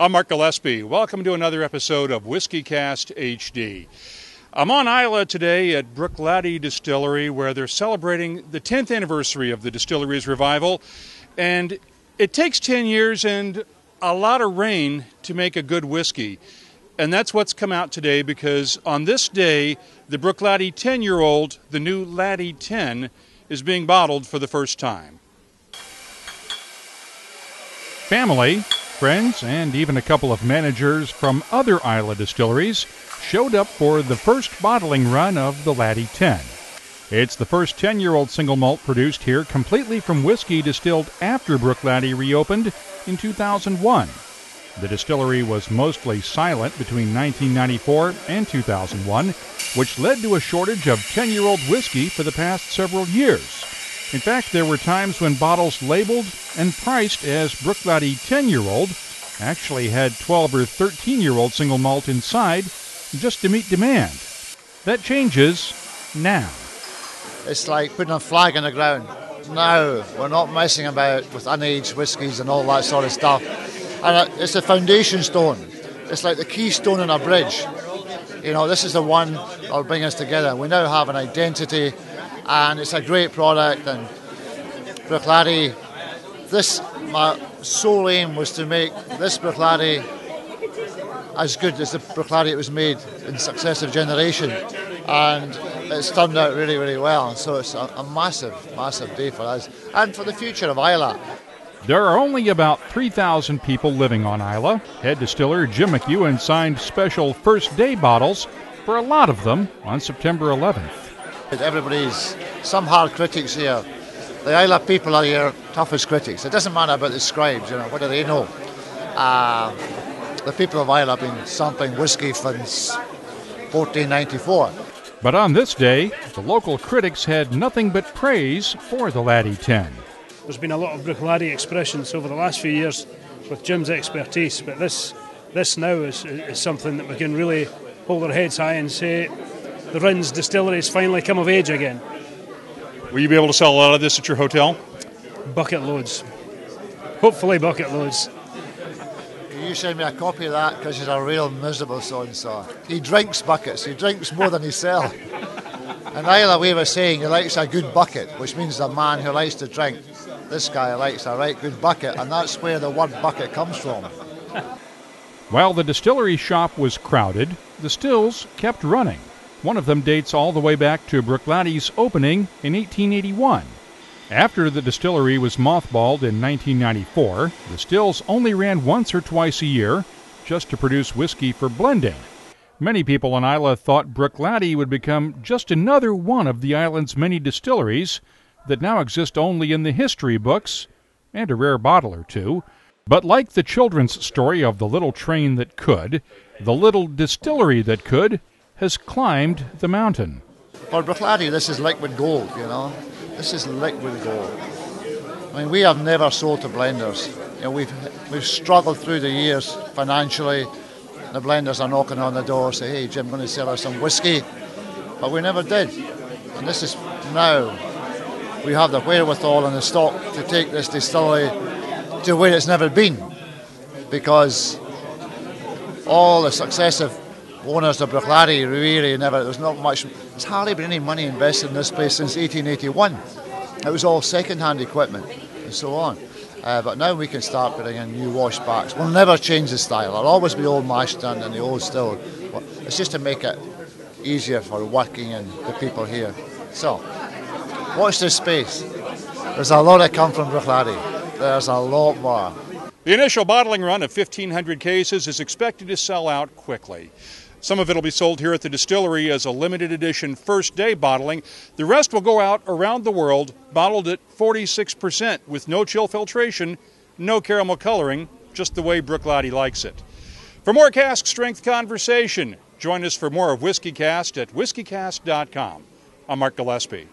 I'm Mark Gillespie. Welcome to another episode of WhiskyCast HD. I'm on Islay today at Bruichladdich Distillery, where they're celebrating the 10th anniversary of the distillery's revival. And it takes 10 years and a lot of rain to make a good whiskey. And that's what's come out today, because on this day, the Bruichladdich 10-year-old, the new Laddie Ten, is being bottled for the first time. Family, friends, and even a couple of managers from other Islay distilleries showed up for the first bottling run of the Laddie Ten. It's the first 10-year-old single malt produced here completely from whiskey distilled after Bruichladdich reopened in 2001. The distillery was mostly silent between 1994 and 2001, which led to a shortage of 10-year-old whiskey for the past several years. In fact, there were times when bottles labeled and priced as Bruichladdich 10-year-old actually had 12 or 13-year-old single malt inside just to meet demand. That changes now. It's like putting a flag in the ground. No, we're not messing about with unaged whiskies and all that sort of stuff. And it's the foundation stone. It's like the keystone in a bridge. You know, this is the one that will bring us together. We now have an identity, and it's a great product. And Bruichladdich, my sole aim was to make this Bruichladdich as good as the Bruichladdich it was made in successive generation, and it's turned out really, really well. So it's a massive, massive day for us and for the future of Islay. There are only about 3,000 people living on Islay. Head distiller Jim McEwen signed special first-day bottles for a lot of them on September 11th. Everybody's some hard critics here. The Islay people are your toughest critics. It doesn't matter about the scribes, what do they know? The people of Islay have been sampling whiskey since 1494. But on this day, the local critics had nothing but praise for the Laddie Ten. There's been a lot of Bruichladdich expressions over the last few years with Jim's expertise, but this now is something that we can really hold our heads high and say the Rins distillery has finally come of age again. Will you be able to sell a lot of this at your hotel? Bucket loads. Hopefully bucket loads. You send me a copy of that, because he's a real miserable so-and-so. He drinks buckets. He drinks more than he sells. And Islay way of saying he likes a good bucket, which means a man who likes to drink. This guy likes a right good bucket, and that's where the word bucket comes from. While the distillery shop was crowded, the stills kept running. One of them dates all the way back to Bruichladdich opening in 1881. After the distillery was mothballed in 1994, the stills only ran once or twice a year, just to produce whiskey for blending. Many people in Islay thought Bruichladdich would become just another one of the island's many distilleries that now exist only in the history books, and a rare bottle or two. But like the children's story of the little train that could, the little distillery that could has climbed the mountain. For Bruichladdich, this is liquid gold, This is liquid gold. I mean, we have never sold to blenders. We've struggled through the years financially. The blenders are knocking on the door, say, hey, Jim, going to sell us some whiskey. But we never did. And this is now, we have the wherewithal and the stock to take this distillery to where it's never been. Because all the successive owners of Bruichladdich really never, there's hardly been any money invested in this place since 1881. It was all second-hand equipment and so on. But now we can start putting in new washbacks. We'll never change the style. It'll always be old mash tun and the old still. It's just to make it easier for working and the people here. So, watch this space. There's a lot that come from Bruichladdich. There's a lot more. The initial bottling run of 1,500 cases is expected to sell out quickly. Some of it will be sold here at the distillery as a limited edition first-day bottling. The rest will go out around the world, bottled at 46% with no chill filtration, no caramel coloring, just the way Bruichladdich likes it. For more cask strength conversation, join us for more of WhiskyCast at whiskycast.com. I'm Mark Gillespie.